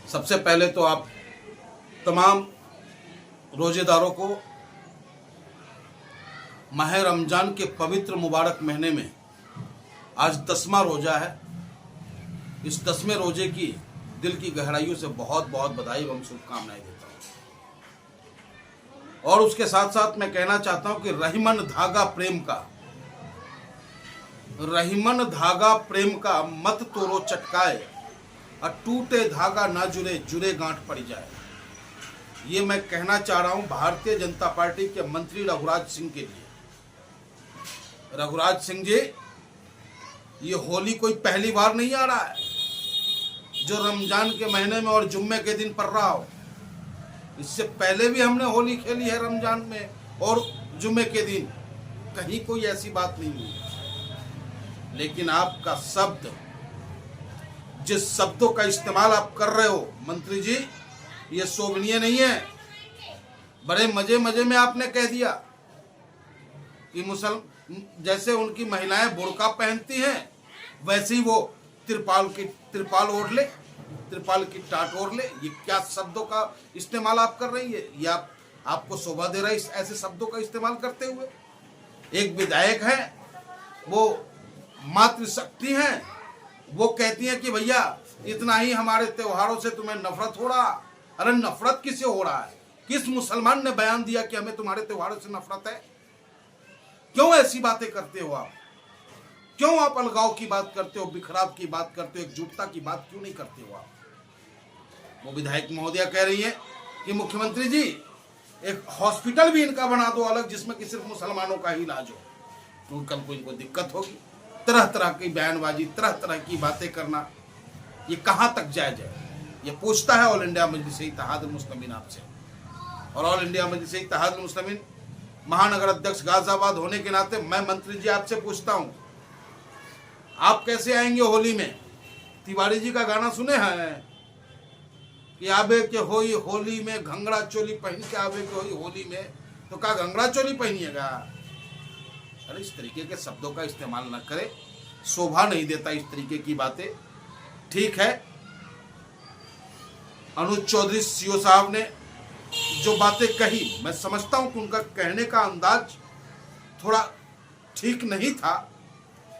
सबसे पहले तो आप तमाम रोजेदारों को माह रमजान के पवित्र मुबारक महीने में आज 10वां रोजा है। इस 10वें रोजे की दिल की गहराइयों से बहुत बहुत बधाई एवं शुभकामनाएं देता हूँ। और उसके साथ साथ मैं कहना चाहता हूँ कि रहीमन धागा प्रेम का मत तोड़ो चटकाए, और टूटे धागा ना जुड़े जुड़े गांठ पड़ जाए। ये मैं कहना चाह रहा हूं भारतीय जनता पार्टी के मंत्री रघुराज सिंह के लिए। रघुराज सिंह जी, ये होली कोई पहली बार नहीं आ रहा है जो रमजान के महीने में और जुम्मे के दिन पड़ रहा हो। इससे पहले भी हमने होली खेली है रमजान में और जुम्मे के दिन, कहीं कोई ऐसी बात नहीं हुई। लेकिन आपका शब्द, जिस शब्दों का इस्तेमाल आप कर रहे हो मंत्री जी, ये शोभनीय नहीं है। बड़े मजे मजे में आपने कह दिया कि जैसे उनकी महिलाएं बुर्का पहनती हैं वैसे ही वो तिरपाल ओढ़ ले, तिरपाल की टाट ओढ़ ले। ये क्या शब्दों का इस्तेमाल आप कर रही है? ये आपको शोभा दे रहा है ऐसे शब्दों का इस्तेमाल करते हुए? एक विधायक है, वो मातृशक्ति हैं, वो कहती हैं कि भैया इतना ही हमारे त्योहारों से तुम्हें नफरत हो रहा। अरे नफरत किससे हो रहा है? किस मुसलमान ने बयान दिया कि हमें तुम्हारे त्योहारों से नफरत है? क्यों ऐसी बातें करते हो आप? क्यों आप अलगाव की बात करते हो, बिखराव की बात करते हो, एकजुटता की बात क्यों नहीं करते हो आप? वो विधायक महोदया कह रही है कि मुख्यमंत्री जी एक हॉस्पिटल भी इनका बना दो अलग, जिसमें कि सिर्फ मुसलमानों का ही इलाज हो। तो कल को इनको दिक्कत होगी। तरह तरह की बयानबाजी, तरह तरह की बातें करना, ये कहां तक जायज है? ये पूछता है ऑल इंडिया मजलिस-ए-इत्तेहादुल मुस्लिमीन आपसे। और ऑल इंडिया मजलिस-ए-इत्तेहादुल मुस्लिमीन महानगर अध्यक्ष गाजियाबाद होने के नाते मैं मंत्री जी आपसे पूछता हूं, आप कैसे आएंगे होली में? तिवारी जी का गाना सुने हैं कि आबे के होई होली में घंगरा चोली पहन के आबे के होई होली में, तो क्या घंगरा चोली पहनिएगा? अरे इस तरीके के शब्दों का इस्तेमाल न करें, शोभा नहीं देता इस तरीके की बातें। ठीक है, अनुज चौधरी सीओ साहब ने जो बातें कही, मैं समझता हूं कि उनका कहने का अंदाज थोड़ा ठीक नहीं था,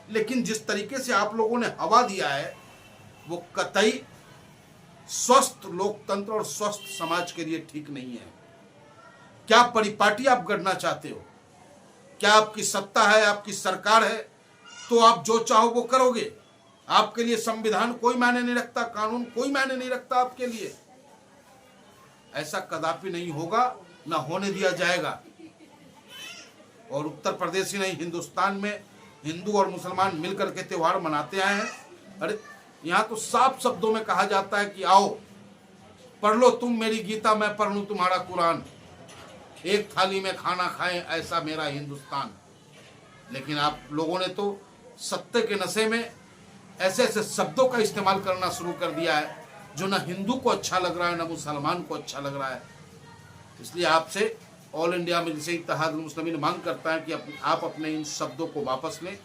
लेकिन जिस तरीके से आप लोगों ने हवा दिया है वो कतई स्वस्थ लोकतंत्र और स्वस्थ समाज के लिए ठीक नहीं है। क्या परिपाटी आप गढ़ना चाहते हो? क्या आपकी सत्ता है, आपकी सरकार है तो आप जो चाहो वो करोगे? आपके लिए संविधान कोई मायने नहीं रखता, कानून कोई मायने नहीं रखता आपके लिए? ऐसा कदापि नहीं होगा, ना होने दिया जाएगा। और उत्तर प्रदेश ही नहीं, हिंदुस्तान में हिंदू और मुसलमान मिलकर के त्योहार मनाते आए हैं। अरे यहाँ तो साफ शब्दों में कहा जाता है कि आओ पढ़ लो तुम मेरी गीता, मैं पढ़ लूं तुम्हारा कुरान, एक थाली में खाना खाएं ऐसा मेरा हिंदुस्तान। लेकिन आप लोगों ने तो सत्य के नशे में ऐसे ऐसे शब्दों का इस्तेमाल करना शुरू कर दिया है जो ना हिंदू को अच्छा लग रहा है ना मुसलमान को अच्छा लग रहा है। इसलिए आपसे ऑल इंडिया मजलिस-ए-इत्तेहादुल मुस्लिमीन मांग करता है कि आप अपने इन शब्दों को वापस लें।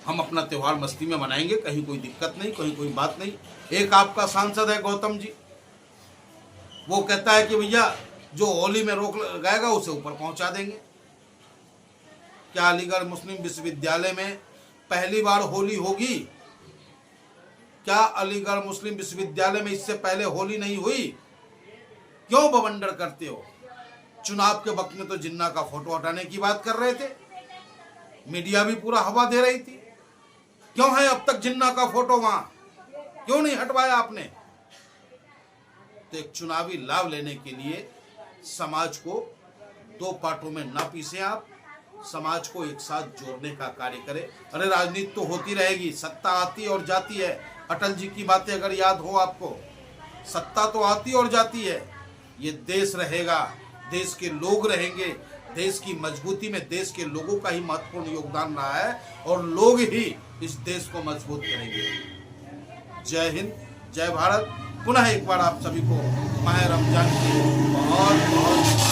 हम अपना त्योहार मस्ती में मनाएंगे, कहीं कोई दिक्कत नहीं, कहीं कोई बात नहीं। एक आपका सांसद है गौतम जी, वो कहता है कि भैया जो होली में रोक लगाएगा उसे ऊपर पहुंचा देंगे। क्या अलीगढ़ मुस्लिम विश्वविद्यालय में पहली बार होली होगी? क्या अलीगढ़ मुस्लिम विश्वविद्यालय में इससे पहले होली नहीं हुई? क्यों बवंडर करते हो? चुनाव के वक्त में तो जिन्ना का फोटो हटाने की बात कर रहे थे, मीडिया भी पूरा हवा दे रही थी। क्यों है अब तक जिन्ना का फोटो वहां? क्यों नहीं हटवाया आपने? तो एक चुनावी लाभ लेने के लिए समाज को दो पार्टों में ना पीसें, आप समाज को एक साथ जोड़ने का कार्य करें। अरे राजनीति तो होती रहेगी, सत्ता आती और जाती है। अटल जी की बातें अगर याद हो आपको, सत्ता तो आती और जाती है, ये देश रहेगा, देश के लोग रहेंगे। देश की मजबूती में देश के लोगों का ही महत्वपूर्ण योगदान रहा है और लोग ही इस देश को मजबूत करेंगे। जय हिंद, जय भारत। पुनः एक बार आप सभी को माह रमजान की बहुत बहुत